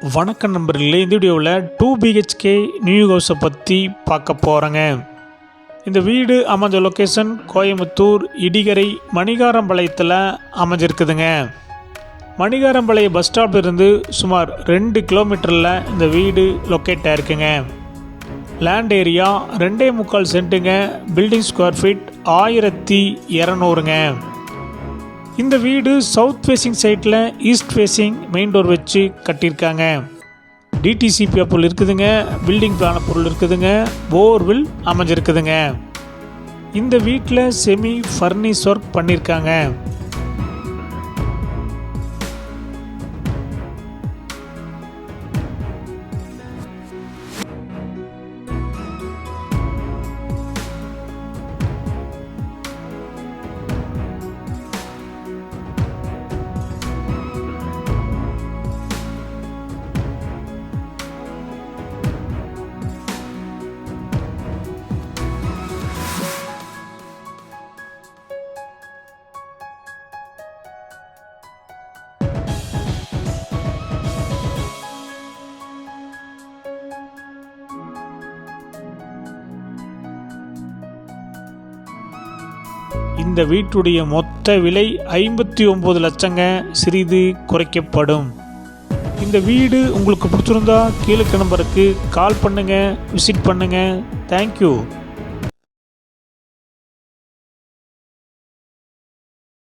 வணக்கம் நண்பர்களே, இந்த வீடியோவில் 2 BHK நியூ ஹவுஸை பற்றி பார்க்க போகிறேங்க. இந்த வீடு அமைஞ்ச லொக்கேஷன் கோயம்புத்தூர் இடிகரை மணிகாரம்பாளையத்தில் அமைஞ்சிருக்குதுங்க. மணிகாரம்பாளையம் பஸ் ஸ்டாப்பிலிருந்து சுமார் 2 கிலோமீட்டரில் இந்த வீடு லொக்கேட் ஆகிருக்குங்க. லேண்ட் ஏரியா 2.25 சென்ட்டுங்க. பில்டிங் ஸ்கொயர் ஃபீட் 1200ங்க. இந்த வீடு சவுத் ஃபேஸிங் சைட்டில் ஈஸ்ட் ஃபேஸிங் மெயின் டோர் வச்சு கட்டியிருக்காங்க. டிடிசிபி பொருள் இருக்குதுங்க. பில்டிங் பிளான பொருள் இருக்குதுங்க. போர்வில் அமைஞ்சிருக்குதுங்க. இந்த வீட்டில் செமி ஃபர்னிஷ் ஒர்க் பண்ணியிருக்காங்க. இந்த வீட்டுடைய மொத்த விலை 59 லட்சங்க. சிறிது குறைக்கப்படும். இந்த வீடு உங்களுக்கு பிடிச்சிருந்தா கீழே நம்பருக்கு கால் பண்ணுங்கள், விசிட் பண்ணுங்கள். தேங்க்யூ.